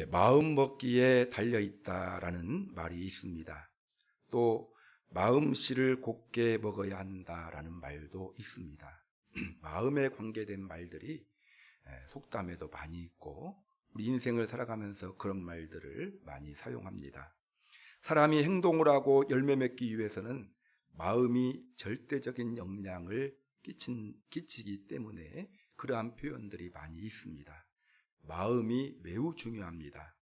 마음 먹기에 달려있다라는 말이 있습니다. 또 마음씨를 곱게 먹어야 한다라는 말도 있습니다. 마음에 관계된 말들이 속담에도 많이 있고 우리 인생을 살아가면서 그런 말들을 많이 사용합니다. 사람이 행동을 하고 열매 맺기 위해서는 마음이 절대적인 영향을 끼치기 때문에 그러한 표현들이 많이 있습니다. 마음이 매우 중요합니다.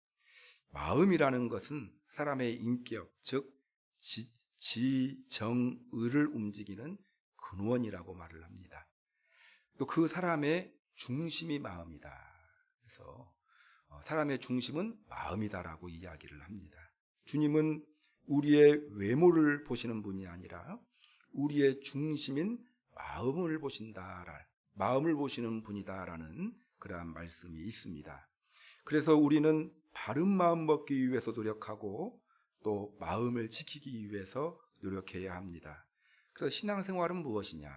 마음이라는 것은 사람의 인격, 즉 지정의를 움직이는 근원이라고 말을 합니다. 또 그 사람의 중심이 마음이다. 그래서 사람의 중심은 마음이다라고 이야기를 합니다. 주님은 우리의 외모를 보시는 분이 아니라 우리의 중심인 마음을 마음을 보시는 분이다라는 그러한 말씀이 있습니다. 그래서 우리는 바른 마음 먹기 위해서 노력하고 또 마음을 지키기 위해서 노력해야 합니다. 그래서 신앙생활은 무엇이냐?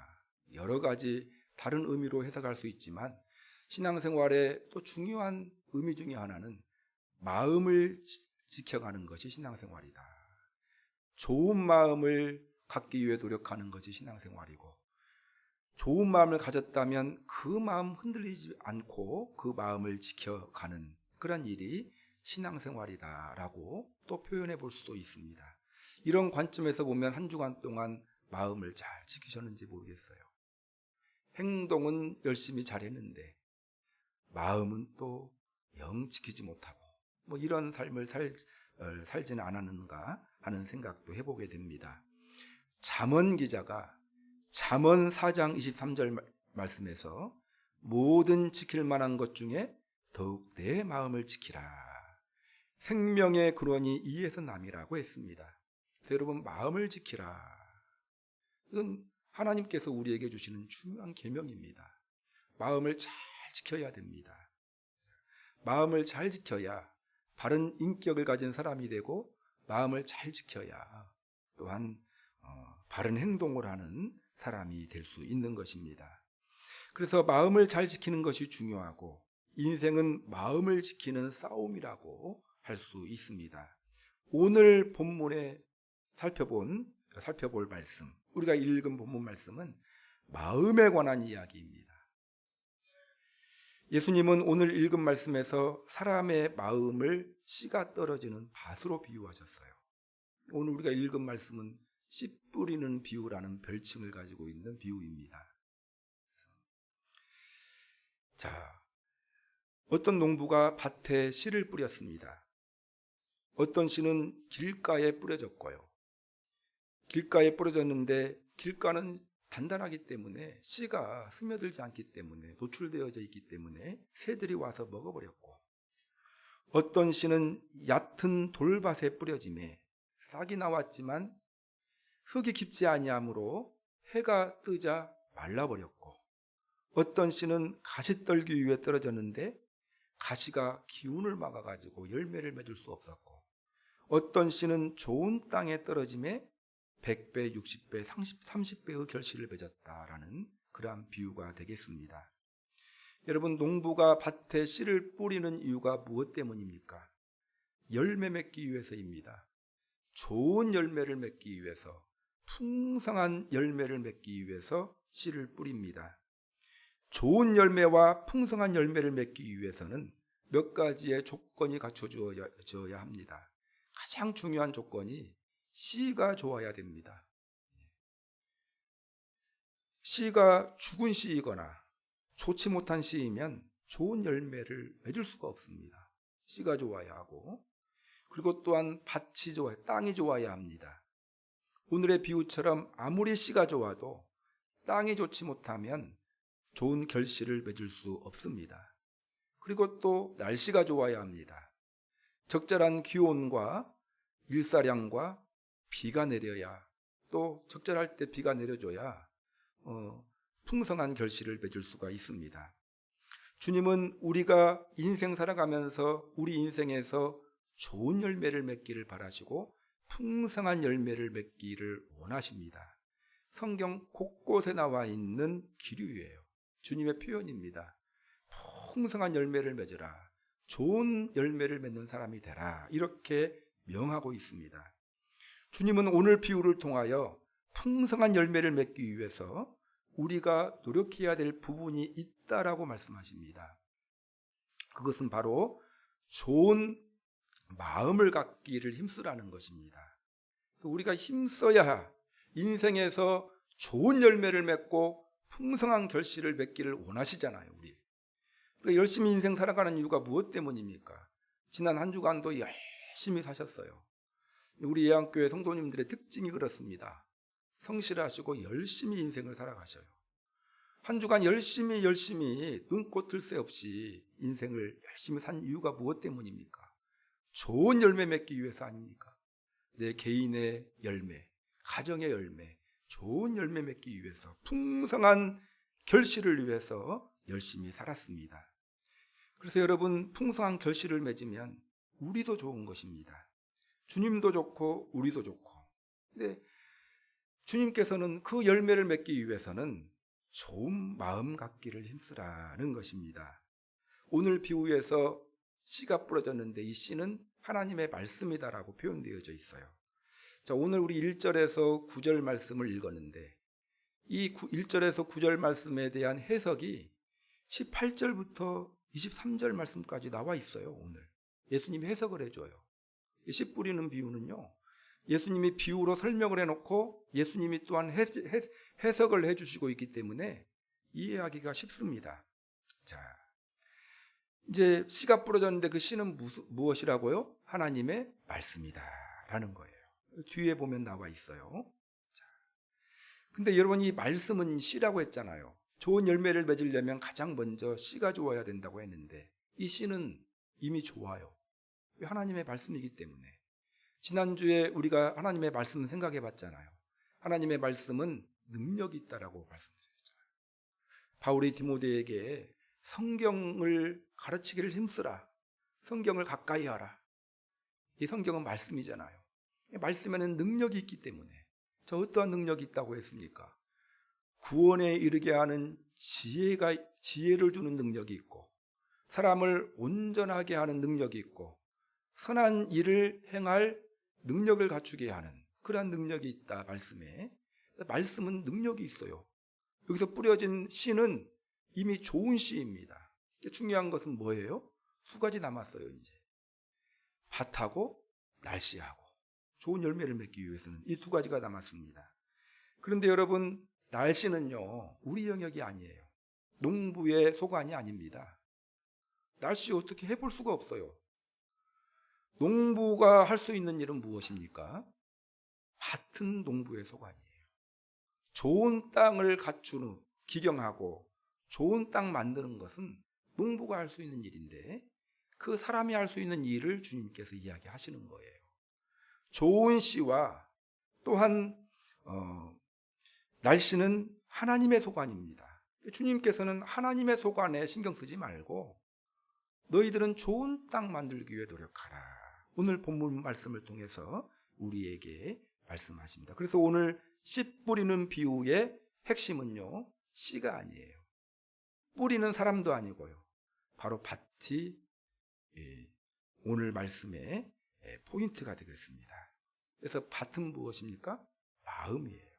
여러 가지 다른 의미로 해석할 수 있지만 신앙생활의 또 중요한 의미 중에 하나는 마음을 지켜가는 것이 신앙생활이다. 좋은 마음을 갖기 위해 노력하는 것이 신앙생활이고, 좋은 마음을 가졌다면 그 마음 흔들리지 않고 그 마음을 지켜가는 그런 일이 신앙생활이다라고 또 표현해 볼 수도 있습니다. 이런 관점에서 보면 한 주간 동안 마음을 잘 지키셨는지 모르겠어요. 행동은 열심히 잘했는데 마음은 또 영 지키지 못하고 이런 삶을 살지는 않았는가 하는 생각도 해보게 됩니다. 잠언 기자가 잠언 4장 23절 말씀에서 모든 지킬 만한 것 중에 더욱 내 마음을 지키라. 생명의 근원이 이에서 남이라고 했습니다. 그래서 여러분, 마음을 지키라. 이건 하나님께서 우리에게 주시는 중요한 계명입니다. 마음을 잘 지켜야 됩니다. 마음을 잘 지켜야 바른 인격을 가진 사람이 되고, 마음을 잘 지켜야 또한 바른 행동을 하는 사람이 될 수 있는 것입니다. 그래서 마음을 잘 지키는 것이 중요하고, 인생은 마음을 지키는 싸움이라고 할 수 있습니다. 오늘 본문에 살펴볼 말씀, 우리가 읽은 본문 말씀은 마음에 관한 이야기입니다. 예수님은 오늘 읽은 말씀에서 사람의 마음을 씨가 떨어지는 밭으로 비유하셨어요. 오늘 우리가 읽은 말씀은 씨 뿌리는 비유라는 별칭을 가지고 있는 비유입니다. 자, 어떤 농부가 밭에 씨를 뿌렸습니다. 어떤 씨는 길가에 뿌려졌고요. 길가에 뿌려졌는데 길가는 단단하기 때문에 씨가 스며들지 않기 때문에, 노출되어져 있기 때문에 새들이 와서 먹어버렸고, 어떤 씨는 얕은 돌밭에 뿌려짐에 싹이 나왔지만 흙이 깊지 아니하므로 해가 뜨자 말라버렸고, 어떤 씨는 가시떨기 위에 떨어졌는데 가시가 기운을 막아가지고 열매를 맺을 수 없었고, 어떤 씨는 좋은 땅에 떨어짐에 100배, 60배, 30배의 결실을 맺었다라는 그러한 비유가 되겠습니다. 여러분, 농부가 밭에 씨를 뿌리는 이유가 무엇 때문입니까? 열매 맺기 위해서입니다. 좋은 열매를 맺기 위해서, 풍성한 열매를 맺기 위해서 씨를 뿌립니다. 좋은 열매와 풍성한 열매를 맺기 위해서는 몇 가지의 조건이 갖춰져야 합니다. 가장 중요한 조건이 씨가 좋아야 됩니다. 씨가 죽은 씨이거나 좋지 못한 씨이면 좋은 열매를 맺을 수가 없습니다. 씨가 좋아야 하고, 그리고 또한 밭이 좋아야, 땅이 좋아야 합니다. 오늘의 비유처럼 아무리 씨가 좋아도 땅이 좋지 못하면 좋은 결실을 맺을 수 없습니다. 그리고 또 날씨가 좋아야 합니다. 적절한 기온과 일사량과 비가 내려야, 또 적절할 때 비가 내려줘야 풍성한 결실을 맺을 수가 있습니다. 주님은 우리가 인생 살아가면서 우리 인생에서 좋은 열매를 맺기를 바라시고 풍성한 열매를 맺기를 원하십니다. 성경 곳곳에 나와 있는 기류예요. 주님의 표현입니다. 풍성한 열매를 맺으라, 좋은 열매를 맺는 사람이 되라, 이렇게 명하고 있습니다. 주님은 오늘 비유를 통하여 풍성한 열매를 맺기 위해서 우리가 노력해야 될 부분이 있다라고 말씀하십니다. 그것은 바로 좋은 마음을 갖기를 힘쓰라는 것입니다. 우리가 힘써야 인생에서 좋은 열매를 맺고 풍성한 결실을 맺기를 원하시잖아요. 우리 열심히 인생 살아가는 이유가 무엇 때문입니까? 지난 한 주간도 열심히 사셨어요. 우리 예안교회 성도님들의 특징이 그렇습니다. 성실하시고 열심히 인생을 살아가셔요. 한 주간 열심히 눈꽃 틀 새 없이 인생을 열심히 산 이유가 무엇 때문입니까? 좋은 열매 맺기 위해서 아닙니까? 내 개인의 열매, 가정의 열매, 좋은 열매 맺기 위해서, 풍성한 결실을 위해서 열심히 살았습니다. 그래서 여러분, 풍성한 결실을 맺으면 우리도 좋은 것입니다. 주님도 좋고 우리도 좋고. 근데 주님께서는 그 열매를 맺기 위해서는 좋은 마음 갖기를 힘쓰라는 것입니다. 오늘 비유에서 씨가 뿌려졌는데 이 씨는 하나님의 말씀이다라고 표현되어져 있어요. 자, 오늘 우리 1절에서 9절 말씀을 읽었는데 이 1절에서 9절 말씀에 대한 해석이 18절부터 23절 말씀까지 나와 있어요. 오늘 예수님이 해석을 해줘요. 씨 뿌리는 비유는요, 예수님이 비유로 설명을 해놓고 예수님이 또한 해석을 해주시고 있기 때문에 이해하기가 쉽습니다. 자, 이제 씨가 뿌려졌는데 그 씨는 무엇이라고요? 하나님의 말씀이다 라는 거예요. 뒤에 보면 나와 있어요. 자, 근데 여러분, 이 말씀은 씨라고 했잖아요. 좋은 열매를 맺으려면 가장 먼저 씨가 좋아야 된다고 했는데 이 씨는 이미 좋아요. 하나님의 말씀이기 때문에. 지난주에 우리가 하나님의 말씀을 생각해 봤잖아요. 하나님의 말씀은 능력이 있다라고 말씀드렸잖아요. 바울이 디모데에게 성경을 가르치기를 힘쓰라, 성경을 가까이 하라. 이 성경은 말씀이잖아요. 말씀에는 능력이 있기 때문에. 저 어떠한 능력이 있다고 했습니까? 구원에 이르게 하는 지혜를 주는 능력이 있고, 사람을 온전하게 하는 능력이 있고, 선한 일을 행할 능력을 갖추게 하는 그러한 능력이 있다. 말씀은 능력이 있어요. 여기서 뿌려진 씨는 이미 좋은 씨입니다. 중요한 것은 뭐예요? 두 가지 남았어요. 이제 밭하고 날씨하고 좋은 열매를 맺기 위해서는 이 두 가지가 남았습니다. 그런데 여러분, 날씨는요 우리 영역이 아니에요. 농부의 소관이 아닙니다. 날씨 어떻게 해볼 수가 없어요. 농부가 할 수 있는 일은 무엇입니까? 밭은 농부의 소관이에요. 좋은 땅을 갖추는, 기경하고 좋은 땅 만드는 것은 농부가 할 수 있는 일인데 그 사람이 할 수 있는 일을 주님께서 이야기하시는 거예요. 좋은 씨와 또한 날씨는 하나님의 소관입니다. 주님께서는 하나님의 소관에 신경 쓰지 말고 너희들은 좋은 땅 만들기 위해 노력하라. 오늘 본문 말씀을 통해서 우리에게 말씀하십니다. 그래서 오늘 씨 뿌리는 비유의 핵심은요, 씨가 아니에요. 뿌리는 사람도 아니고요. 바로 밭이 오늘 말씀의 포인트가 되겠습니다. 그래서 밭은 무엇입니까? 마음이에요.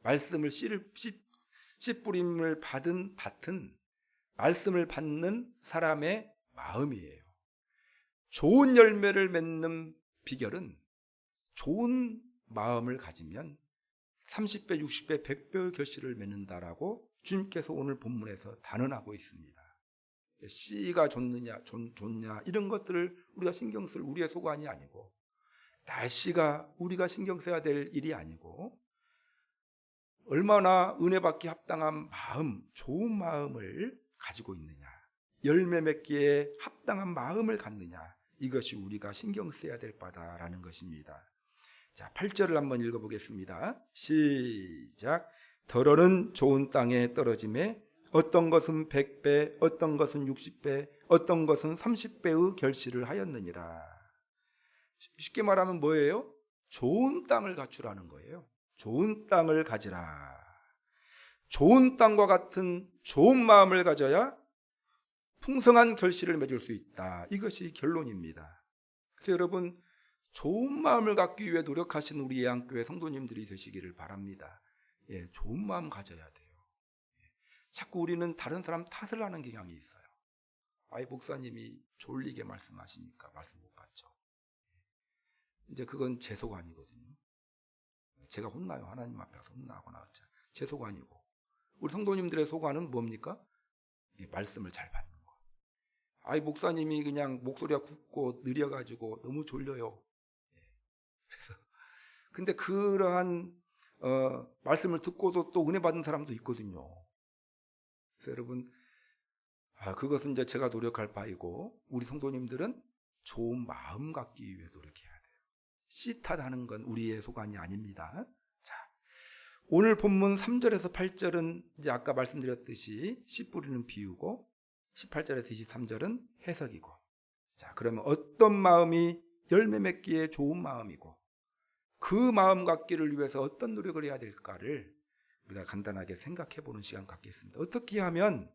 말씀을 씨 뿌림을 받은 밭은 말씀을 받는 사람의 마음이에요. 좋은 열매를 맺는 비결은 좋은 마음을 가지면 30배, 60배, 100배의 결실을 맺는다라고 주님께서 오늘 본문에서 단언하고 있습니다. 씨가 좋느냐, 좋냐 이런 것들을 우리가 신경 쓸 우리의 소관이 아니고, 날씨가 우리가 신경 써야 될 일이 아니고, 얼마나 은혜 받기 합당한 마음, 좋은 마음을 가지고 있느냐, 열매 맺기에 합당한 마음을 갖느냐, 이것이 우리가 신경 써야 될 바다라는 것입니다. 자, 8절을 한번 읽어보겠습니다. 시작. 더러는 좋은 땅에 떨어짐에 어떤 것은 100배, 어떤 것은 60배, 어떤 것은 30배의 결실을 하였느니라. 쉽게 말하면 뭐예요? 좋은 땅을 갖추라는 거예요. 좋은 땅을 가지라. 좋은 땅과 같은 좋은 마음을 가져야 풍성한 결실을 맺을 수 있다. 이것이 결론입니다. 그래서 여러분, 좋은 마음을 갖기 위해 노력하신 우리 예안교회 성도님들이 되시기를 바랍니다. 예, 좋은 마음 가져야 돼요. 자꾸 우리는 다른 사람 탓을 하는 경향이 있어요. 아이, 목사님이 졸리게 말씀하시니까 말씀 못 받죠. 이제 그건 제 속 아니거든요. 제가 혼나요. 하나님 앞에서 혼나거나 제 속 아니고, 우리 성도님들의 소관은 뭡니까? 말씀을 잘 받는 거. 아이, 목사님이 그냥 목소리가 굳고 느려가지고 너무 졸려요. 그래서 근데 그러한 말씀을 듣고도 또 은혜 받은 사람도 있거든요. 그래서 여러분, 그것은 이제 제가 노력할 바이고, 우리 성도님들은 좋은 마음 갖기 위해 노력해야 돼요. 씨 탓하는 건 우리의 소관이 아닙니다. 자, 오늘 본문 3절에서 8절은 이제 아까 말씀드렸듯이 씨 뿌리는 비유고, 18절에서 23절은 해석이고, 자, 그러면 어떤 마음이 열매 맺기에 좋은 마음이고, 그 마음 갖기를 위해서 어떤 노력을 해야 될까를 우리가 간단하게 생각해 보는 시간 갖겠습니다. 어떻게 하면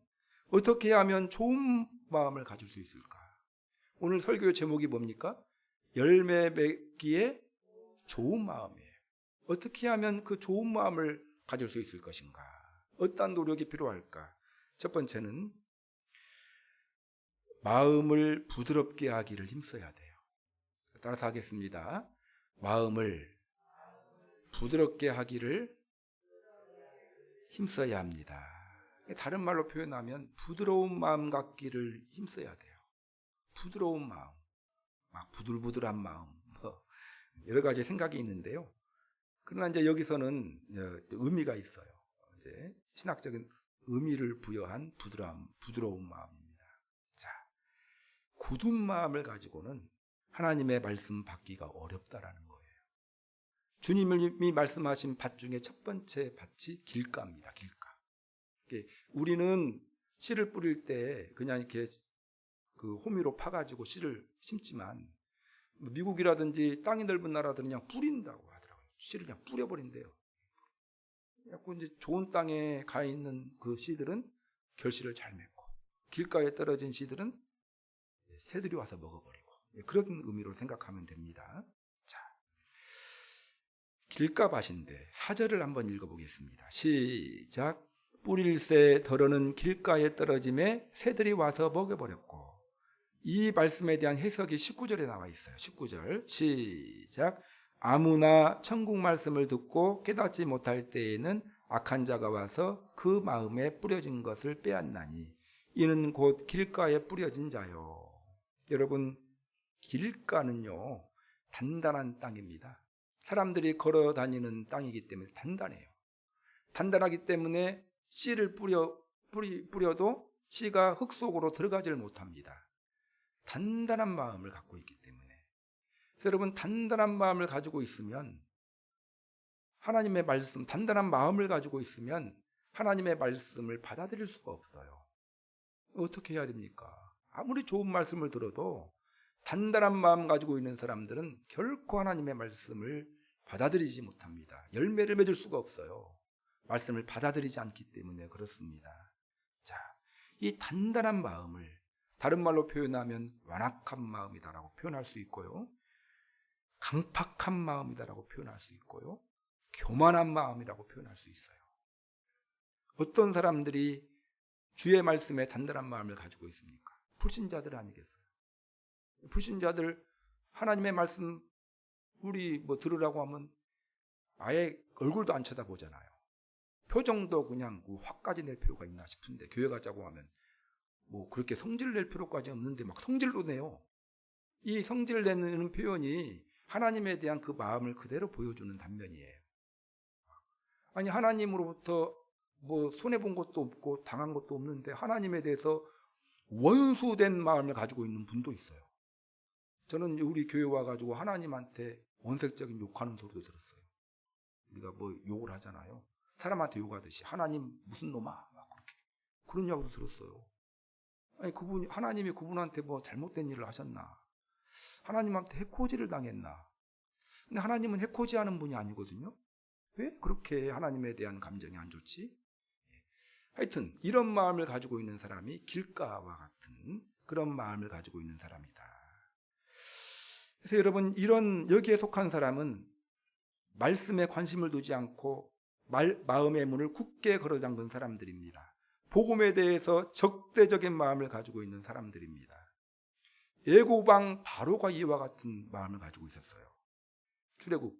좋은 마음을 가질 수 있을까? 오늘 설교의 제목이 뭡니까? 열매 맺기에 좋은 마음이에요. 어떻게 하면 그 좋은 마음을 가질 수 있을 것인가? 어떤 노력이 필요할까? 첫 번째는 마음을 부드럽게 하기를 힘써야 돼요. 따라서 하겠습니다. 마음을 부드럽게 하기를 힘써야 합니다. 다른 말로 표현하면 부드러운 마음 갖기를 힘써야 돼요. 부드러운 마음, 막 부들부들한 마음, 여러 가지 생각이 있는데요. 그러나 이제 여기서는 의미가 있어요. 이제 신학적인 의미를 부여한 부드러운 마음입니다. 자, 굳은 마음을 가지고는 하나님의 말씀 받기가 어렵다라는 거예요. 주님이 말씀하신 밭 중에 첫 번째 밭이 길가입니다. 길가. 우리는 씨를 뿌릴 때 그냥 이렇게 그 호미로 파가지고 씨를 심지만, 미국이라든지 땅이 넓은 나라들은 그냥 뿌린다고 하더라고요. 씨를 그냥 뿌려버린대요. 그래서 이제 좋은 땅에 가 있는 그 씨들은 결실을 잘 맺고, 길가에 떨어진 씨들은 새들이 와서 먹어버리고, 그런 의미로 생각하면 됩니다. 자, 길가밭인데 4절을 한번 읽어보겠습니다. 시작. 뿌릴새 덜어는 길가에 떨어짐에 새들이 와서 먹여버렸고. 이 말씀에 대한 해석이 19절에 나와 있어요. 19절 시작. 아무나 천국 말씀을 듣고 깨닫지 못할 때에는 악한 자가 와서 그 마음에 뿌려진 것을 빼앗나니 이는 곧 길가에 뿌려진 자요. 여러분, 길가는요 단단한 땅입니다. 사람들이 걸어 다니는 땅이기 때문에 단단해요. 단단하기 때문에 씨를 뿌려도 씨가 흙 속으로 들어가지를 못합니다. 단단한 마음을 갖고 있기 때문에. 그래서 여러분, 단단한 마음을 가지고 있으면 하나님의 말씀, 단단한 마음을 가지고 있으면 하나님의 말씀을 받아들일 수가 없어요. 어떻게 해야 됩니까? 아무리 좋은 말씀을 들어도 단단한 마음 가지고 있는 사람들은 결코 하나님의 말씀을 받아들이지 못합니다. 열매를 맺을 수가 없어요. 말씀을 받아들이지 않기 때문에 그렇습니다. 자, 이 단단한 마음을 다른 말로 표현하면 완악한 마음이다라고 표현할 수 있고요, 강팍한 마음이다라고 표현할 수 있고요, 교만한 마음이라고 표현할 수 있어요. 어떤 사람들이 주의 말씀에 단단한 마음을 가지고 있습니까? 불신자들 아니겠어요? 불신자들 하나님의 말씀 우리 들으라고 하면 아예 얼굴도 안 쳐다보잖아요. 표정도 그냥 화까지 낼 필요가 있나 싶은데, 교회 가자고 하면 그렇게 성질 낼 필요까지 없는데 막 성질도 내요. 이 성질 내는 표현이 하나님에 대한 그 마음을 그대로 보여주는 단면이에요. 아니, 하나님으로부터 손해본 것도 없고 당한 것도 없는데 하나님에 대해서 원수된 마음을 가지고 있는 분도 있어요. 저는 우리 교회 와가지고 하나님한테 원색적인 욕하는 소리도 들었어요. 우리가 욕을 하잖아요. 사람한테 욕하듯이 하나님 무슨 놈아, 막 그런 이야기도 들었어요. 아니, 하나님이 그분한테 잘못된 일을 하셨나? 하나님한테 해코지를 당했나? 근데 하나님은 해코지하는 분이 아니거든요. 왜 그렇게 하나님에 대한 감정이 안 좋지? 하여튼 이런 마음을 가지고 있는 사람이 길가와 같은 그런 마음을 가지고 있는 사람이다. 그래서 여러분, 이런 여기에 속한 사람은 말씀에 관심을 두지 않고 마음의 문을 굳게 걸어 잠근 사람들입니다. 복음에 대해서 적대적인 마음을 가지고 있는 사람들입니다. 애고방 바로가 이와 같은 마음을 가지고 있었어요. 출애굽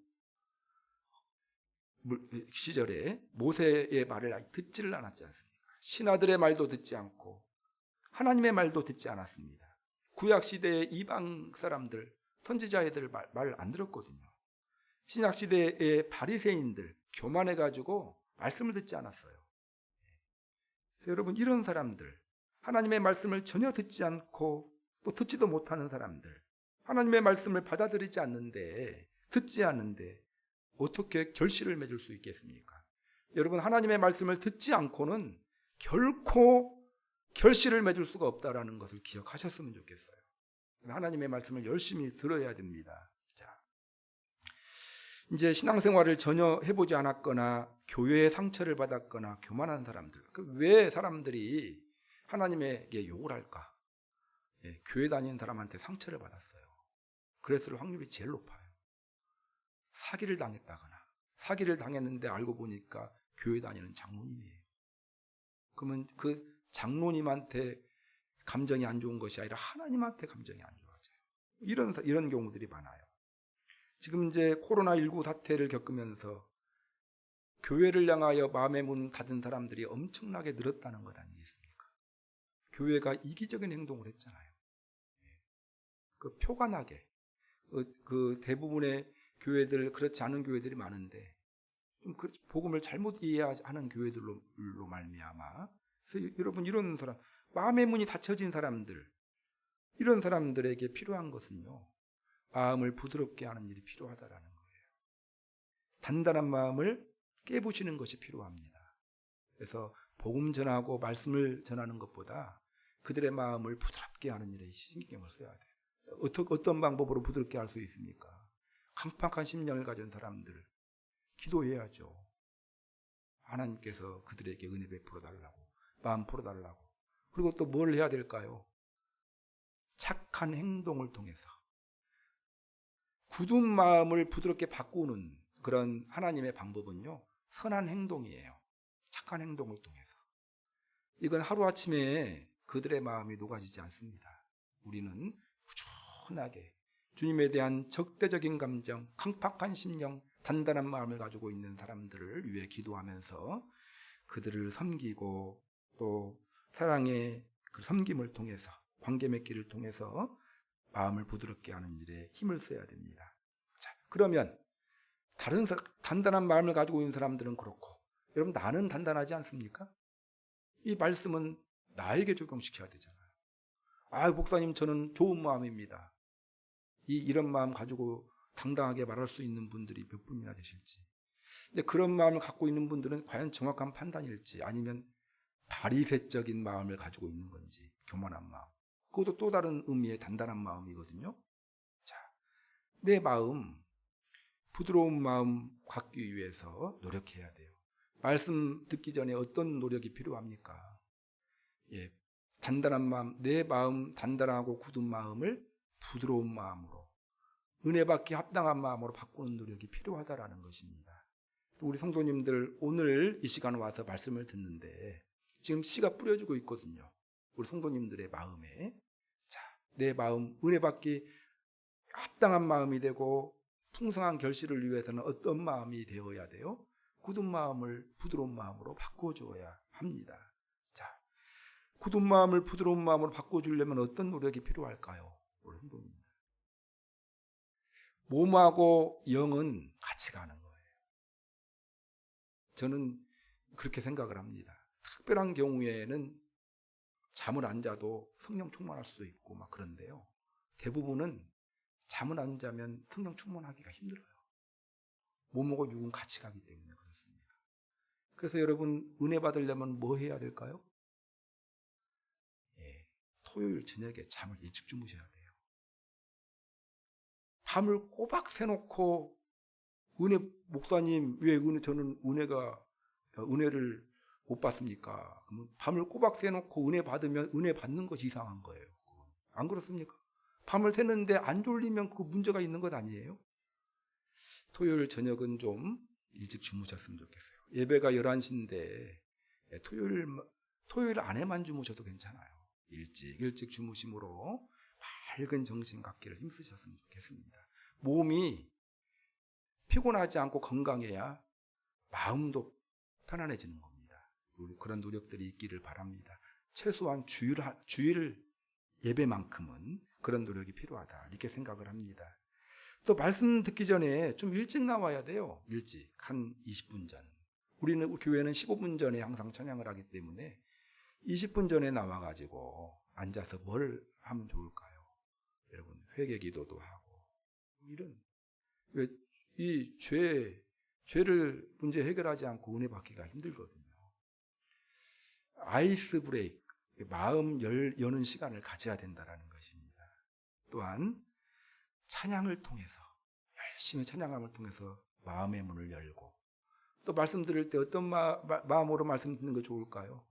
시절에 모세의 말을 듣지를 않았지 않습니까? 신하들의 말도 듣지 않고 하나님의 말도 듣지 않았습니다. 구약 시대의 이방 사람들, 선지자애들 말 안 들었거든요. 신약 시대의 바리새인들 교만해 가지고 말씀을 듣지 않았어요. 여러분, 이런 사람들, 하나님의 말씀을 전혀 듣지 않고 또 듣지도 못하는 사람들, 하나님의 말씀을 받아들이지 않는데, 듣지 않는데 어떻게 결실을 맺을 수 있겠습니까? 여러분, 하나님의 말씀을 듣지 않고는 결코 결실을 맺을 수가 없다라는 것을 기억하셨으면 좋겠어요. 하나님의 말씀을 열심히 들어야 됩니다. 자, 이제 신앙생활을 전혀 해보지 않았거나 교회의 상처를 받았거나 교만한 사람들, 왜 사람들이 하나님에게 욕을 할까? 교회 다니는 사람한테 상처를 받았어요. 그랬을 확률이 제일 높아요. 사기를 당했다거나, 사기를 당했는데 알고 보니까 교회 다니는 장로님이에요. 그러면 그 장로님한테 감정이 안 좋은 것이 아니라 하나님한테 감정이 안 좋아져요. 이런 경우들이 많아요. 지금 이제 코로나19 사태를 겪으면서 교회를 향하여 마음의 문 닫은 사람들이 엄청나게 늘었다는 것 아니겠습니까? 교회가 이기적인 행동을 했잖아요. 그 표가 나게, 그 대부분의 교회들, 그렇지 않은 교회들이 많은데 좀 복음을 잘못 이해하는 교회들로 말미암아. 그래서 여러분, 이런 사람, 마음의 문이 닫혀진 사람들, 이런 사람들에게 필요한 것은요, 마음을 부드럽게 하는 일이 필요하다라는 거예요. 단단한 마음을 깨부시는 것이 필요합니다. 그래서 복음 전하고 말씀을 전하는 것보다 그들의 마음을 부드럽게 하는 일에 신경을 써야 돼요. 어떤 방법으로 부드럽게 할 수 있습니까? 강팍한 심령을 가진 사람들 기도해야죠. 하나님께서 그들에게 은혜 베풀어 달라고, 마음 풀어 달라고. 그리고 또 뭘 해야 될까요? 착한 행동을 통해서 굳은 마음을 부드럽게 바꾸는 그런 하나님의 방법은요, 선한 행동이에요. 착한 행동을 통해서. 이건 하루아침에 그들의 마음이 녹아지지 않습니다. 우리는 꾸준하게 주님에 대한 적대적인 감정, 강팍한 심령, 단단한 마음을 가지고 있는 사람들을 위해 기도하면서 그들을 섬기고 또 사랑의 그 섬김을 통해서, 관계 맺기를 통해서 마음을 부드럽게 하는 일에 힘을 써야 됩니다. 자, 그러면 다른 단단한 마음을 가지고 있는 사람들은 그렇고, 여러분, 나는 단단하지 않습니까? 이 말씀은 나에게 적용시켜야 되잖아요. 목사님, 저는 좋은 마음입니다. 이런 마음 가지고 당당하게 말할 수 있는 분들이 몇 분이나 되실지. 근데 그런 마음을 갖고 있는 분들은 과연 정확한 판단일지, 아니면 바리새적인 마음을 가지고 있는 건지, 교만한 마음. 그것도 또 다른 의미의 단단한 마음이거든요. 자, 내 마음, 부드러운 마음 갖기 위해서 노력해야 돼요. 말씀 듣기 전에 어떤 노력이 필요합니까? 단단한 마음, 내 마음 단단하고 굳은 마음을 부드러운 마음으로, 은혜 받기 합당한 마음으로 바꾸는 노력이 필요하다라는 것입니다. 우리 성도님들, 오늘 이 시간 와서 말씀을 듣는데 지금 씨가 뿌려지고 있거든요. 우리 성도님들의 마음에. 자, 내 마음, 은혜 받기 합당한 마음이 되고 풍성한 결실을 위해서는 어떤 마음이 되어야 돼요? 굳은 마음을 부드러운 마음으로 바꿔줘야 합니다. 자, 굳은 마음을 부드러운 마음으로 바꿔주려면 어떤 노력이 필요할까요? 우리 성도님들, 몸하고 영은 같이 가는 거예요. 저는 그렇게 생각을 합니다. 특별한 경우에는 잠을 안 자도 성령 충만할 수도 있고 막 그런데요, 대부분은 잠을 안 자면 성령 충만하기가 힘들어요. 몸하고 육은 같이 가기 때문에 그렇습니다. 그래서 여러분, 은혜 받으려면 뭐 해야 될까요? 토요일 저녁에 잠을 일찍 주무셔야 돼요. 밤을 꼬박 새놓고, 목사님, 왜 저는 은혜를 못 받습니까? 그러면 밤을 꼬박 새놓고 은혜 받으면 은혜 받는 것이 이상한 거예요. 안 그렇습니까? 밤을 새는데 안 졸리면 그 문제가 있는 것 아니에요? 토요일 저녁은 좀 일찍 주무셨으면 좋겠어요. 예배가 11시인데 토요일 안에만 주무셔도 괜찮아요. 일찍 주무심으로 밝은 정신 갖기를 힘쓰셨으면 좋겠습니다. 몸이 피곤하지 않고 건강해야 마음도 편안해지는 겁니다. 그런 노력들이 있기를 바랍니다. 최소한 주일 예배만큼은 그런 노력이 필요하다 이렇게 생각을 합니다. 또 말씀 듣기 전에 좀 일찍 나와야 돼요. 일찍 한 20분 전. 우리는 교회는 15분 전에 항상 찬양을 하기 때문에 20분 전에 나와가지고 앉아서 뭘 하면 좋을까요? 여러분 회개 기도도 하고 이런 이 죄를 문제 해결하지 않고 은혜 받기가 힘들거든요. 아이스 브레이크 마음 여는 시간을 가져야 된다는 것입니다. 또한 찬양을 통해서 열심히 찬양함을 통해서 마음의 문을 열고 또 말씀 들을 때 어떤 마음으로 말씀 듣는 거 좋을까요?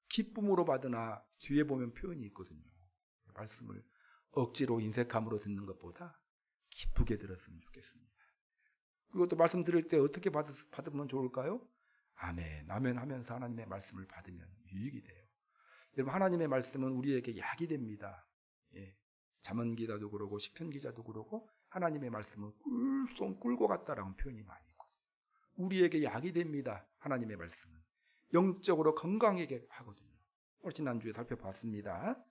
기쁨으로 받으나 뒤에 보면 표현이 있거든요. 말씀을 억지로 인색함으로 듣는 것보다 기쁘게 들었으면 좋겠습니다. 그리고 또 말씀 들을 때 어떻게 받으면 좋을까요? 아멘 하면서 하나님의 말씀을 받으면 유익이 돼요. 여러분 하나님의 말씀은 우리에게 약이 됩니다. 잠언 기자도 그러고 시편 기자도 그러고 하나님의 말씀은 꿀송 꿀고 같다라는 표현이 많이 있거든요. 우리에게 약이 됩니다. 하나님의 말씀은 영적으로 건강하게 하거든요. 지난주에 살펴봤습니다.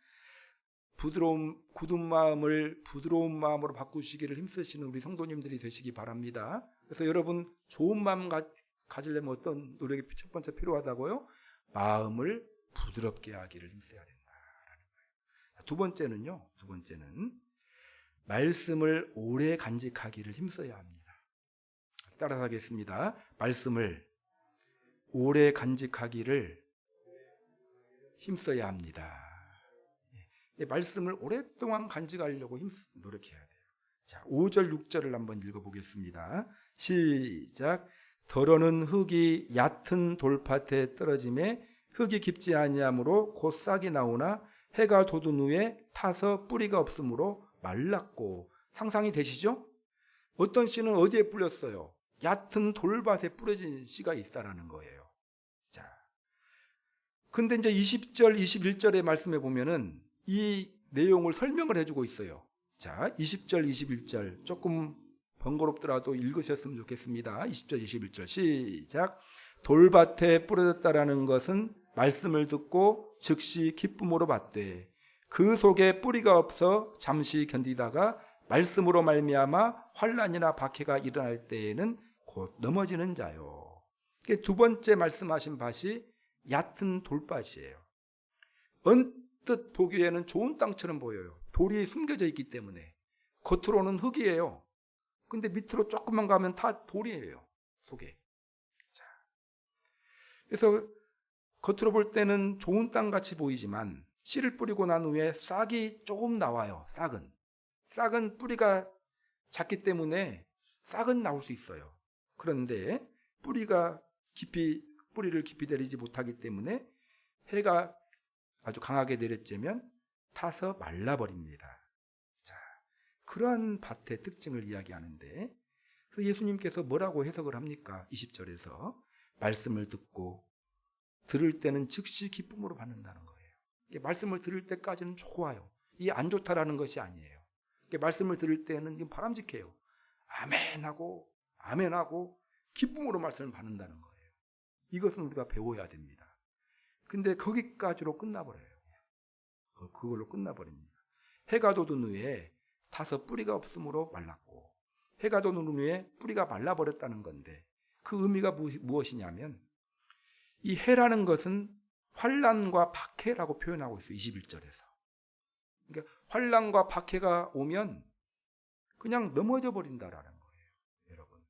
굳은 마음을 부드러운 마음으로 바꾸시기를 힘쓰시는 우리 성도님들이 되시기 바랍니다. 그래서 여러분 좋은 마음 가지려면 어떤 노력이 첫 번째 필요하다고요? 마음을 부드럽게 하기를 힘써야 된다라는 거예요. 두 번째는 말씀을 오래 간직하기를 힘써야 합니다. 따라서 하겠습니다. 말씀을 오래 간직하기를 힘써야 합니다. 말씀을 오랫동안 간직하려고 노력해야 돼요. 자, 5절 6절을 한번 읽어보겠습니다. 시작. 더러는 흙이 얕은 돌밭에 떨어짐에 흙이 깊지 아니하므로 곧 싹이 나오나 해가 돋은 후에 타서 뿌리가 없으므로 말랐고. 상상이 되시죠? 어떤 씨는 어디에 뿌렸어요? 얕은 돌밭에 뿌려진 씨가 있다라는 거예요. 자, 근데 이제 20절 21절의 말씀에 보면은 이 내용을 설명을 해주고 있어요. 자, 20절 21절 조금 번거롭더라도 읽으셨으면 좋겠습니다. 20절 21절 시작. 돌밭에 뿌려졌다라는 것은 말씀을 듣고 즉시 기쁨으로 받되 그 속에 뿌리가 없어 잠시 견디다가 말씀으로 말미암아 환난이나 박해가 일어날 때에는 곧 넘어지는 자요. 두 번째 말씀하신 밭이 얕은 돌밭이에요. 언뜻 보기에는 좋은 땅처럼 보여요. 돌이 숨겨져 있기 때문에. 겉으로는 흙이에요. 근데 밑으로 조금만 가면 다 돌이에요. 속에. 자, 그래서 겉으로 볼 때는 좋은 땅같이 보이지만 씨를 뿌리고 난 후에 싹이 조금 나와요. 싹은 뿌리가 작기 때문에 싹은 나올 수 있어요. 그런데 뿌리를 깊이 내리지 못하기 때문에 해가 아주 강하게 내렸자면 타서 말라버립니다. 자, 그러한 밭의 특징을 이야기하는데 예수님께서 뭐라고 해석을 합니까? 20절에서 말씀을 듣고 들을 때는 즉시 기쁨으로 받는다는 거예요. 말씀을 들을 때까지는 좋아요. 이게 안 좋다라는 것이 아니에요. 말씀을 들을 때는 바람직해요. 아멘하고 기쁨으로 말씀을 받는다는 거예요. 이것은 우리가 배워야 됩니다. 근데 거기까지로 끝나버려요. 그걸로 끝나버립니다. 해가 돋은 후에 타서 뿌리가 없으므로 말랐고, 해가 돋은 후에 뿌리가 말라버렸다는 건데 그 의미가 무엇이냐면 이 해라는 것은 환난과 박해라고 표현하고 있어요. 21절에서. 그러니까 환난과 박해가 오면 그냥 넘어져 버린다라는 거예요. 여러분.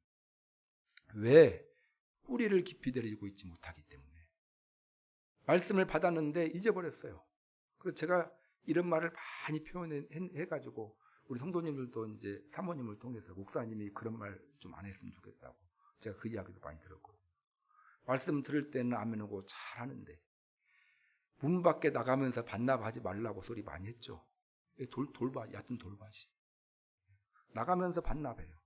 왜? 뿌리를 깊이 내리고 있지 못하기 때문에. 말씀을 받았는데 잊어버렸어요. 그래서 제가 이런 말을 많이 표현해가지고 우리 성도님들도 이제 사모님을 통해서 목사님이 그런 말 좀 안 했으면 좋겠다고 제가 그 이야기도 많이 들었거든요. 말씀 들을 때는 아멘하고 잘하는데 문 밖에 나가면서 반납하지 말라고 소리 많이 했죠. 얕은 돌밭이. 나가면서 반납해요.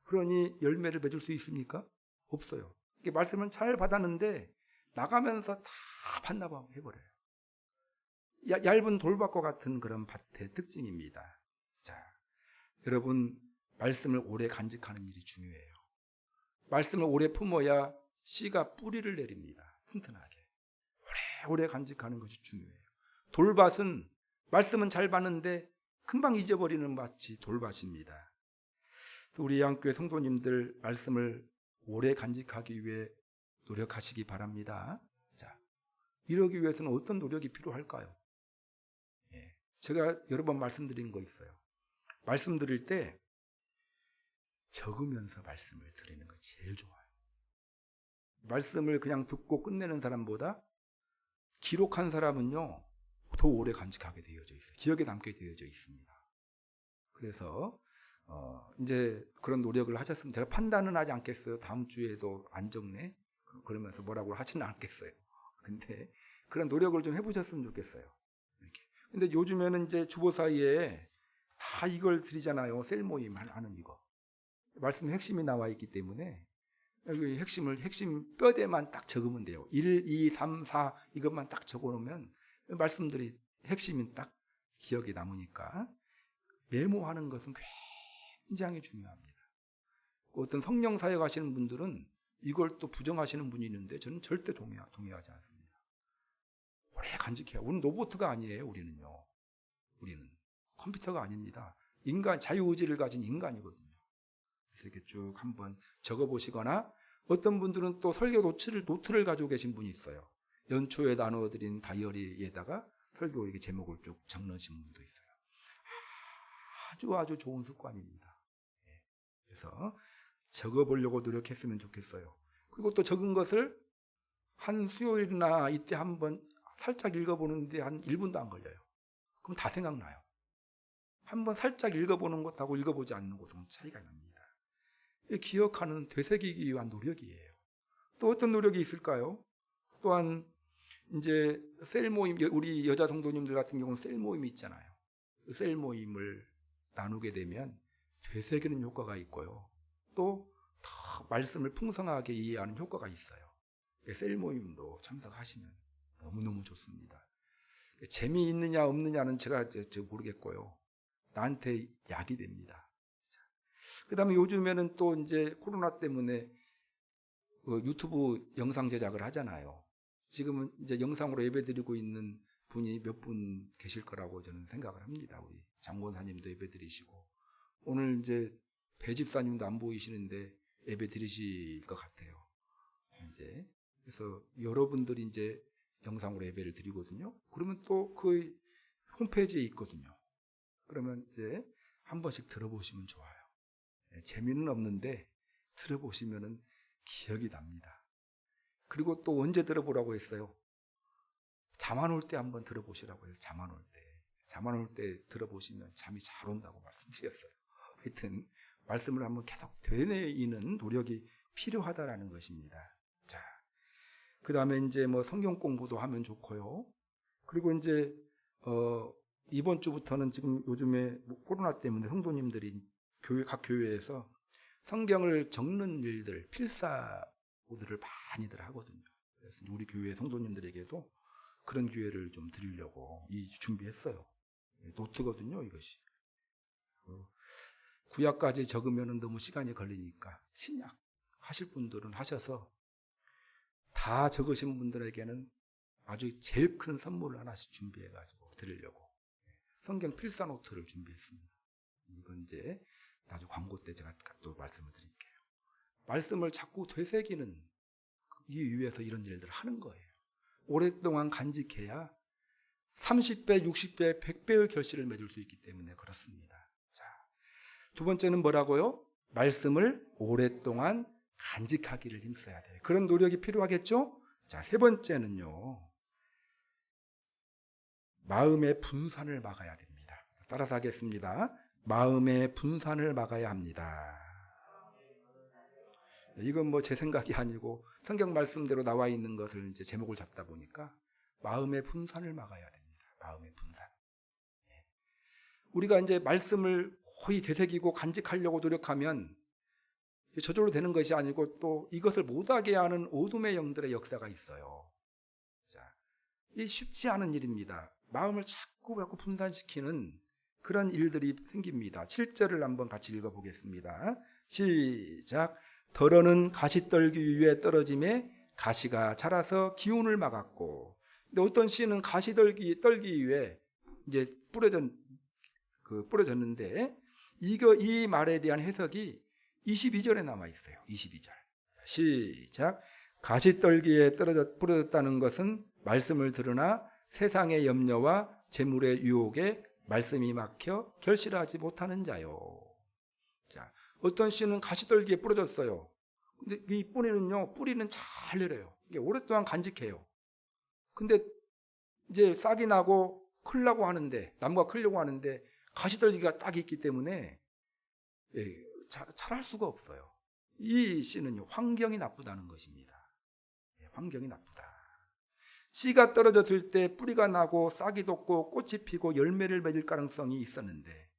그러니 열매를 맺을 수 있습니까? 없어요. 말씀을 잘 받았는데 나가면서 다 반납해버려요. 얇은 돌밭과 같은 그런 밭의 특징입니다. 자, 여러분, 말씀을 오래 간직하는 일이 중요해요. 말씀을 오래 품어야 씨가 뿌리를 내립니다. 튼튼하게. 오래 간직하는 것이 중요해요. 돌밭은 말씀은 잘 받는데 금방 잊어버리는 밭이 돌밭입니다. 우리 양교회 성도님들 말씀을 오래 간직하기 위해 노력하시기 바랍니다. 자, 이러기 위해서는 어떤 노력이 필요할까요? 제가 여러 번 말씀드린 거 있어요. 말씀 드릴 때 적으면서 말씀을 드리는 거 제일 좋아요. 말씀을 그냥 듣고 끝내는 사람보다 기록한 사람은요, 더 오래 간직하게 되어져 있어요. 기억에 남게 되어져 있습니다. 그래서 이제 그런 노력을 하셨으면, 제가 판단은 하지 않겠어요. 다음 주에도 안 적네? 그러면서 뭐라고 하지는 않겠어요. 근데 그런 노력을 좀 해보셨으면 좋겠어요. 이렇게. 근데 요즘에는 이제 주보 사이에 다 이걸 드리잖아요. 셀 모임 하는 이거. 말씀 핵심이 나와 있기 때문에 여기 핵심 뼈대만 딱 적으면 돼요. 1, 2, 3, 4 이것만 딱 적어놓으면 말씀들이 핵심이 딱 기억에 남으니까 메모하는 것은 굉장히 중요합니다. 어떤 성령 사역 하시는 분들은 이걸 또 부정하시는 분이 있는데 저는 절대 동의하지 않습니다. 오래 간직해요. 우리는 로봇가 아니에요. 우리는 컴퓨터가 아닙니다. 자유의지를 가진 인간이거든요. 그래서 이렇게 쭉 한번 적어보시거나, 어떤 분들은 또 설교 노트를 가지고 계신 분이 있어요. 연초에 나눠드린 다이어리에다가 설교 이렇게 제목을 쭉 적으신 분도 있어요. 아주 좋은 습관입니다. 그래서 적어보려고 노력했으면 좋겠어요. 그리고 또 적은 것을 한 수요일이나 이때 한번 살짝 읽어보는데 한 1분도 안 걸려요. 그럼 다 생각나요. 한번 살짝 읽어보는 것하고 읽어보지 않는 것은 차이가 납니다. 기억하는, 되새기기 위한 노력이에요. 또 어떤 노력이 있을까요? 또한 이제 셀 모임, 우리 여자 성도님들 같은 경우는 셀 모임이 있잖아요. 셀 모임을 나누게 되면 되새기는 효과가 있고요. 또 더 말씀을 풍성하게 이해하는 효과가 있어요. 셀 모임도 참석하시면 너무너무 좋습니다. 재미있느냐 없느냐는 제가 모르겠고요. 나한테 약이 됩니다. 그 다음에 요즘에는 또 이제 코로나 때문에 유튜브 영상 제작을 하잖아요. 지금은 이제 영상으로 예배드리고 있는 분이 몇 분 계실 거라고 저는 생각을 합니다. 우리 장권사님도 예배드리시고, 오늘 이제 배집사님도 안 보이시는데 예배드리실 것 같아요. 이제 그래서 여러분들이 이제 영상으로 예배를 드리거든요. 그러면 또 그 홈페이지에 있거든요. 그러면 이제 한 번씩 들어보시면 좋아요. 재미는 없는데 들어보시면은 기억이 납니다. 그리고 또 언제 들어보라고 했어요? 잠 안 올 때 한번 들어보시라고 해서 잠 안 올 때 들어보시면 잠이 잘 온다고 말씀드렸어요. 하여튼 말씀을 한번 계속 되뇌이는 노력이 필요하다라는 것입니다. 자, 그 다음에 이제 뭐 성경 공부도 하면 좋고요. 그리고 이제 이번 주부터는 지금 요즘에 코로나 때문에 성도님들이 각 교회에서 성경을 적는 일들, 필사들을 많이들 하거든요. 그래서 우리 교회 성도님들에게도 그런 기회를 좀 드리려고 준비했어요. 노트거든요, 이것이. 구약까지 적으면 너무 시간이 걸리니까 신약 하실 분들은 하셔서, 다 적으신 분들에게는 아주 제일 큰 선물을 하나씩 준비해가지고 드리려고 성경 필사 노트를 준비했습니다. 이건 이제 나중에 광고 때 제가 또 말씀을 드릴게요. 말씀을 자꾸 되새기는 이 위해서 이런 일들을 하는 거예요. 오랫동안 간직해야 30배, 60배, 100배의 결실을 맺을 수 있기 때문에 그렇습니다. 자, 두 번째는 뭐라고요? 말씀을 오랫동안 간직하기를 힘써야 돼요. 그런 노력이 필요하겠죠? 자, 세 번째는요, 마음의 분산을 막아야 됩니다. 따라서 하겠습니다. 마음의 분산을 막아야 합니다. 이건 뭐 제 생각이 아니고 성경 말씀대로 나와 있는 것을 이제 제목을 잡다 보니까 마음의 분산을 막아야 됩니다. 마음의 분산. 우리가 이제 말씀을 거의 되새기고 간직하려고 노력하면 저절로 되는 것이 아니고 또 이것을 못하게 하는 어둠의 영들의 역사가 있어요. 자, 이 쉽지 않은 일입니다. 마음을 자꾸 분산시키는 그런 일들이 생깁니다. 7절을 한번 같이 읽어보겠습니다. 시작. 덜어는 가시떨기 위에 떨어짐에 가시가 자라서 기운을 막았고. 근데 어떤 시는 가시떨기 위에 이제 뿌려졌는데 이 말에 대한 해석이 22절에 남아 있어요. 22절. 시작. 가시떨기에 뿌려졌다는 것은 말씀을 들으나 세상의 염려와 재물의 유혹에 말씀이 막혀 결실하지 못하는 자요. 자, 어떤 씨는 가시떨기에 뿌려졌어요. 근데 이 뿌리는 잘 내려요. 이게 오랫동안 간직해요. 근데 이제 싹이 나고 클려고 하는데, 나무가 크려고 하는데 가시떨기가 딱 있기 때문에 자랄 수가 없어요. 이 씨는요, 환경이 나쁘다는 것입니다. 환경이 나쁘다. 씨가 떨어졌을 때 뿌리가 나고 싹이 돋고 꽃이 피고 열매를 맺을 가능성이 있었는데,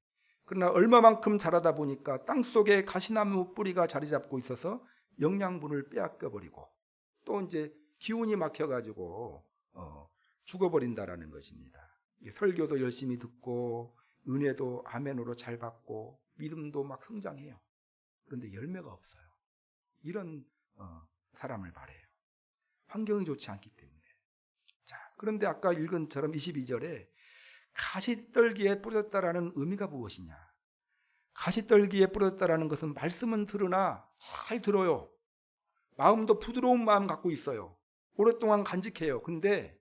그러나 얼마만큼 자라다 보니까 땅속에 가시나무 뿌리가 자리 잡고 있어서 영양분을 빼앗겨 버리고 또 이제 기운이 막혀가지고 죽어버린다라는 것입니다. 설교도 열심히 듣고 은혜도 아멘으로 잘 받고 믿음도 막 성장해요. 그런데 열매가 없어요. 이런 사람을 말해요. 환경이 좋지 않기 때문에. 자, 그런데 아까 읽은 처럼 22절에 가시떨기에 뿌렸다라는 의미가 무엇이냐? 가시떨기에 뿌렸다라는 것은 말씀은 들으나 잘 들어요. 마음도 부드러운 마음 갖고 있어요. 오랫동안 간직해요. 근데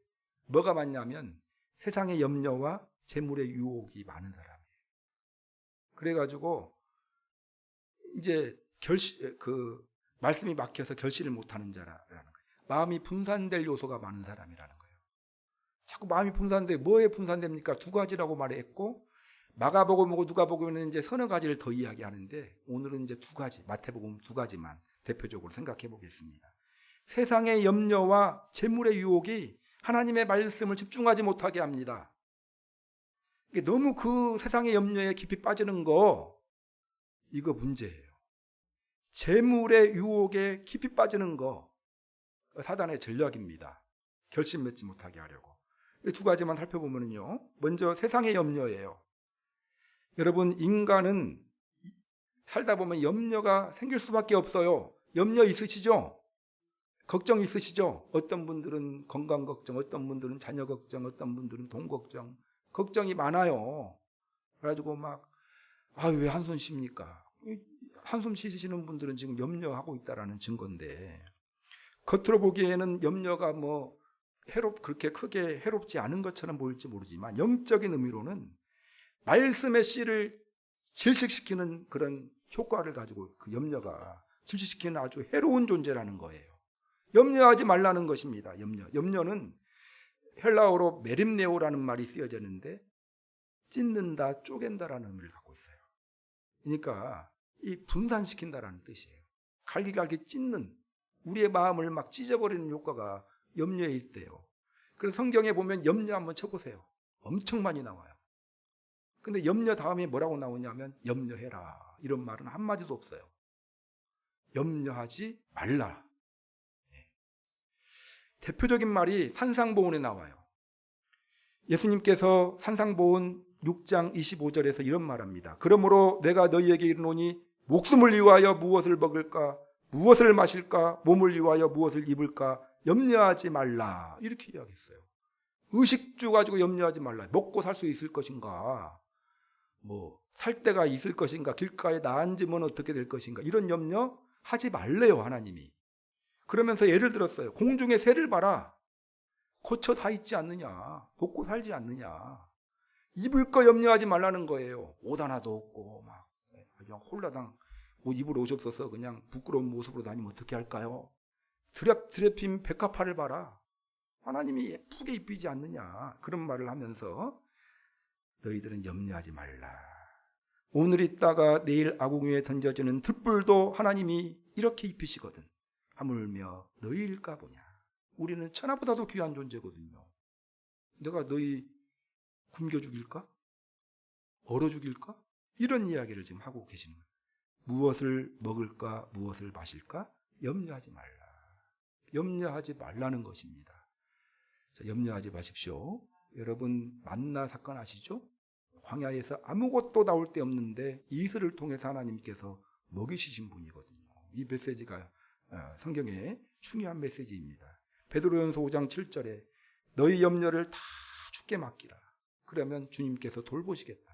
뭐가 많냐면 세상의 염려와 재물의 유혹이 많은 사람이에요. 그래가지고 이제 말씀이 막혀서 결실을 못하는 자라는 거예요. 마음이 분산될 요소가 많은 사람이라는 거예요. 자꾸 마음이 분산돼. 뭐에 분산됩니까? 두 가지라고 말했고, 마가복음하고 누가복음은 이제 서너 가지를 더 이야기하는데 오늘은 이제 두 가지, 마태복음 두 가지만 대표적으로 생각해 보겠습니다. 세상의 염려와 재물의 유혹이 하나님의 말씀을 집중하지 못하게 합니다. 너무 그 세상의 염려에 깊이 빠지는 거, 이거 문제예요. 재물의 유혹에 깊이 빠지는 거, 사단의 전략입니다. 결심 맺지 못하게 하려고. 이 두 가지만 살펴보면요. 먼저 세상의 염려예요. 여러분, 인간은 살다 보면 염려가 생길 수밖에 없어요. 염려 있으시죠? 걱정 있으시죠? 어떤 분들은 건강 걱정, 어떤 분들은 자녀 걱정, 어떤 분들은 돈 걱정, 걱정이 많아요. 그래가지고 왜 한숨 쉽니까? 한숨 쉬시는 분들은 지금 염려하고 있다라는 증거인데, 겉으로 보기에는 염려가 그렇게 크게 해롭지 않은 것처럼 보일지 모르지만 영적인 의미로는 말씀의 씨를 질식시키는 그런 효과를 가지고 그 염려가 질식시키는 아주 해로운 존재라는 거예요. 염려하지 말라는 것입니다. 염려는 헬라어로 메림네오라는 말이 쓰여졌는데 찢는다, 쪼갠다라는 의미를 갖고 있어요. 그러니까 이 분산시킨다라는 뜻이에요. 갈기갈기 찢는, 우리의 마음을 막 찢어버리는 효과가 염려에 있대요. 그래서 성경에 보면 염려 한번 쳐보세요. 엄청 많이 나와요. 근데 염려 다음에 뭐라고 나오냐면 염려해라, 이런 말은 한마디도 없어요. 염려하지 말라. 대표적인 말이 산상보훈에 나와요. 예수님께서 산상보훈 6장 25절에서 이런 말합니다. 그러므로 내가 너희에게 이르노니 목숨을 위하여 무엇을 먹을까, 무엇을 마실까, 몸을 위하여 무엇을 입을까 염려하지 말라, 이렇게 이야기했어요. 의식주 가지고 염려하지 말라. 먹고 살 수 있을 것인가, 살 데가 있을 것인가, 길가에 나 앉으면 어떻게 될 것인가, 이런 염려 하지 말래요, 하나님이. 그러면서 예를 들었어요. 공중의 새를 봐라. 거쳐 다 있지 않느냐, 먹고 살지 않느냐. 입을 거 염려하지 말라는 거예요. 옷 하나도 없고 그냥 홀라당 입을 옷이 없어서 그냥 부끄러운 모습으로 다니면 어떻게 할까요? 드레핀 백합화를 봐라. 하나님이 예쁘게 입히지 않느냐, 그런 말을 하면서 너희들은 염려하지 말라. 오늘 있다가 내일 아궁이에 던져지는 들불도 하나님이 이렇게 입히시거든. 하물며 너희일까 보냐. 우리는 천하보다도 귀한 존재거든요. 내가 너희 굶겨 죽일까? 얼어 죽일까? 이런 이야기를 지금 하고 계시는 거예요. 무엇을 먹을까? 무엇을 마실까? 염려하지 말라. 염려하지 말라는 것입니다. 자, 염려하지 마십시오. 여러분 만나 사건 아시죠? 광야에서 아무것도 나올 데 없는데 이슬을 통해서 하나님께서 먹이시신 분이거든요. 이 메시지가 성경의 중요한 메시지입니다. 베드로전서 5장 7절에 너희 염려를 다 주께 맡기라. 그러면 주님께서 돌보시겠다.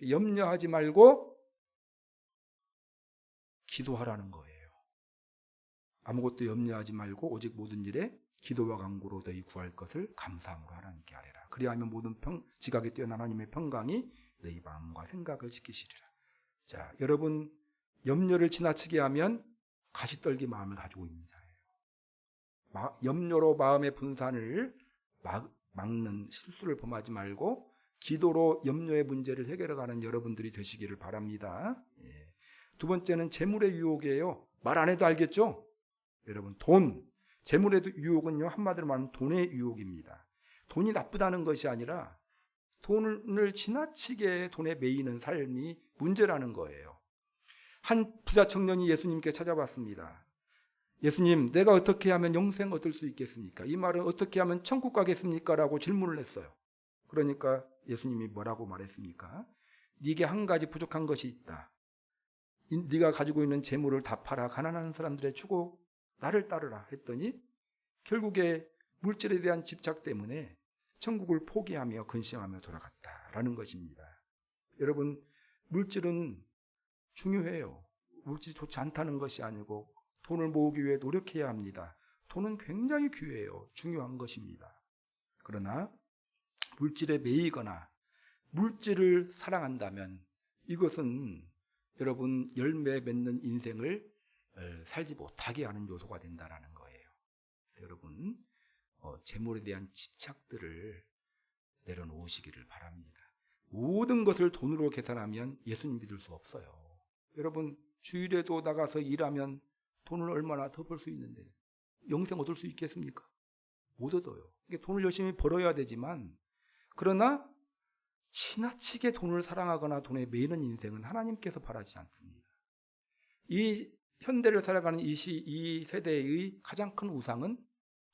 염려하지 말고 기도하라는 거예요. 아무것도 염려하지 말고 오직 모든 일에 기도와 간구로 너희 구할 것을 감사함으로 하나님께 아뢰라. 그리하면 모든 지각에 뛰어난 하나님의 평강이 너희 마음과 생각을 지키시리라. 자, 여러분 염려를 지나치게 하면 가시떨기 마음을 가지고 있는 자예요. 염려로 마음의 분산을 막는 실수를 범하지 말고 기도로 염려의 문제를 해결해가는 여러분들이 되시기를 바랍니다. 예. 두 번째는 재물의 유혹이에요. 말 안 해도 알겠죠? 여러분 돈, 재물의 유혹은요 한마디로 말하면 돈의 유혹입니다. 돈이 나쁘다는 것이 아니라 돈을 지나치게 돈에 매이는 삶이 문제라는 거예요. 한 부자 청년이 예수님께 찾아왔습니다. 예수님, 내가 어떻게 하면 영생 얻을 수 있겠습니까? 이 말은 어떻게 하면 천국 가겠습니까? 라고 질문을 했어요. 그러니까 예수님이 뭐라고 말했습니까? 네게 한 가지 부족한 것이 있다. 네가 가지고 있는 재물을 다 팔아 가난한 사람들에 주고 나를 따르라 했더니 결국에 물질에 대한 집착 때문에 천국을 포기하며 근심하며 돌아갔다라는 것입니다. 여러분, 물질은 중요해요. 물질이 좋지 않다는 것이 아니고 돈을 모으기 위해 노력해야 합니다. 돈은 굉장히 귀해요. 중요한 것입니다. 그러나 물질에 매이거나 물질을 사랑한다면 이것은 여러분 열매 맺는 인생을 살지 못하게 하는 요소가 된다는 거예요. 여러분 재물에 대한 집착들을 내려놓으시기를 바랍니다. 모든 것을 돈으로 계산하면 예수님 믿을 수 없어요. 여러분 주일에도 나가서 일하면 돈을 얼마나 더 벌 수 있는데 영생 얻을 수 있겠습니까? 못 얻어요. 돈을 열심히 벌어야 되지만 그러나 지나치게 돈을 사랑하거나 돈에 매이는 인생은 하나님께서 바라지 않습니다. 이 현대를 살아가는 이 세대의 가장 큰 우상은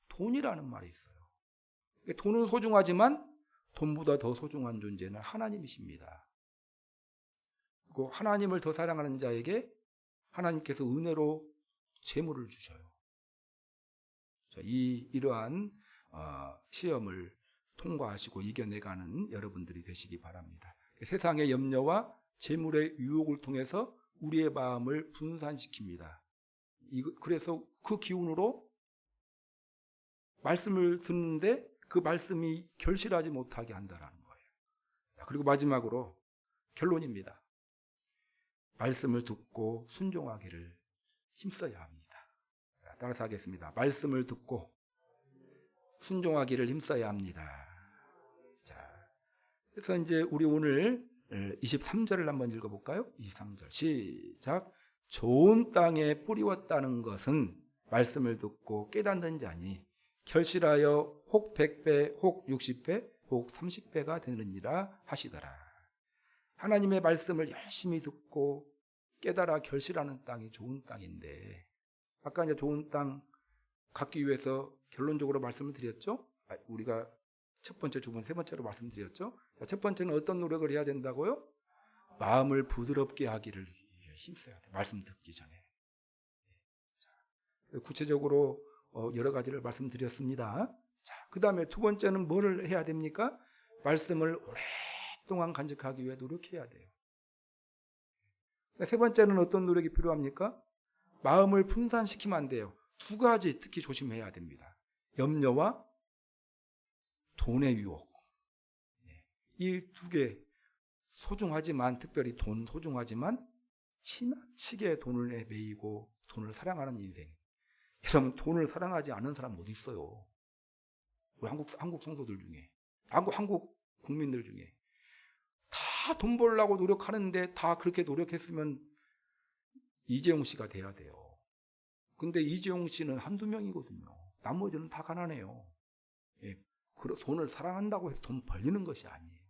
돈이라는 말이 있어요. 돈은 소중하지만 돈보다 더 소중한 존재는 하나님이십니다. 그리고 하나님을 더 사랑하는 자에게 하나님께서 은혜로 재물을 주셔요. 이러한 시험을 통과하시고 이겨내가는 여러분들이 되시기 바랍니다. 세상의 염려와 재물의 유혹을 통해서 우리의 마음을 분산시킵니다. 그래서 그 기운으로 말씀을 듣는데 그 말씀이 결실하지 못하게 한다는 거예요. 그리고 마지막으로 결론입니다. 말씀을 듣고 순종하기를 힘써야 합니다. 따라서 하겠습니다. 말씀을 듣고 순종하기를 힘써야 합니다. 자, 그래서 이제 우리 오늘 23절을 한번 읽어볼까요? 23절 시작. 좋은 땅에 뿌리웠다는 것은 말씀을 듣고 깨닫는 자니 결실하여 혹 100배, 혹 60배, 혹 30배가 되느니라 하시더라. 하나님의 말씀을 열심히 듣고 깨달아 결실하는 땅이 좋은 땅인데 아까 이제 좋은 땅 갖기 위해서 결론적으로 말씀을 드렸죠. 우리가 첫 번째, 두 번째, 세 번째로 말씀드렸죠. 첫 번째는 어떤 노력을 해야 된다고요? 마음을 부드럽게 하기를 힘써야 돼요. 말씀 듣기 전에. 구체적으로 여러 가지를 말씀드렸습니다. 자, 그 다음에 두 번째는 뭐를 해야 됩니까? 말씀을 오랫동안 간직하기 위해 노력해야 돼요. 세 번째는 어떤 노력이 필요합니까? 마음을 분산시키면 안 돼요. 두 가지 특히 조심해야 됩니다. 염려와 돈의 유혹. 이 두 개 소중하지만 특별히 돈 소중하지만 지나치게 돈을 매이고 돈을 사랑하는 인생. 여러분 돈을 사랑하지 않는 사람 어디 있어요? 우리 한국 성도들 중에 한국 국민들 중에 다 다 돈 벌려고 노력하는데 다 그렇게 노력했으면 이재용 씨가 돼야 돼요. 근데 이재용 씨는 한두 명이거든요. 나머지는 다 가난해요. 예, 돈을 사랑한다고 해서 돈 벌리는 것이 아니에요.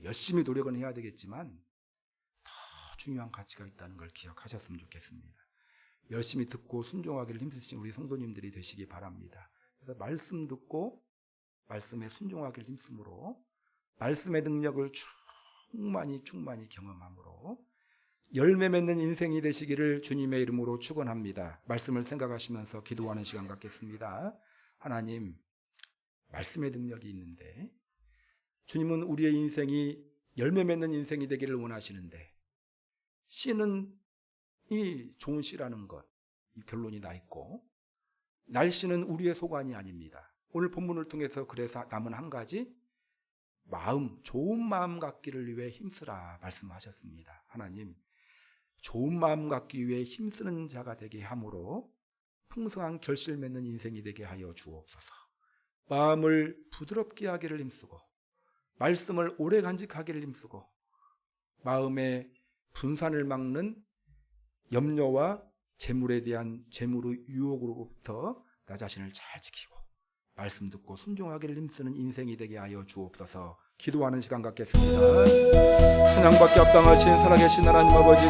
열심히 노력은 해야 되겠지만 더 중요한 가치가 있다는 걸 기억하셨으면 좋겠습니다. 열심히 듣고 순종하기를 힘쓰신 우리 성도님들이 되시기 바랍니다. 그래서 말씀 듣고 말씀에 순종하기를 힘쓰므로 말씀의 능력을 충만히 경험함으로 열매 맺는 인생이 되시기를 주님의 이름으로 축원합니다. 말씀을 생각하시면서 기도하는 시간 갖겠습니다. 하나님, 말씀의 능력이 있는데 주님은 우리의 인생이 열매 맺는 인생이 되기를 원하시는데 씨는 이 좋은 씨라는 것, 이 결론이 나 있고 날씨는 우리의 소관이 아닙니다. 오늘 본문을 통해서 그래서 남은 한 가지, 좋은 마음 갖기를 위해 힘쓰라 말씀하셨습니다. 하나님, 좋은 마음 갖기 위해 힘쓰는 자가 되게 함으로 풍성한 결실 맺는 인생이 되게 하여 주옵소서. 마음을 부드럽게 하기를 힘쓰고 말씀을 오래 간직하기를 힘쓰고 마음의 분산을 막는 염려와 재물에 대한 재물의 유혹으로부터 나 자신을 잘 지키고 말씀 듣고 순종하기를 힘쓰는 인생이 되게 하여 주옵소서. 기도하는 시간 갖겠습니다. 찬양받기 합당하신 살아계신 하나님 아버지,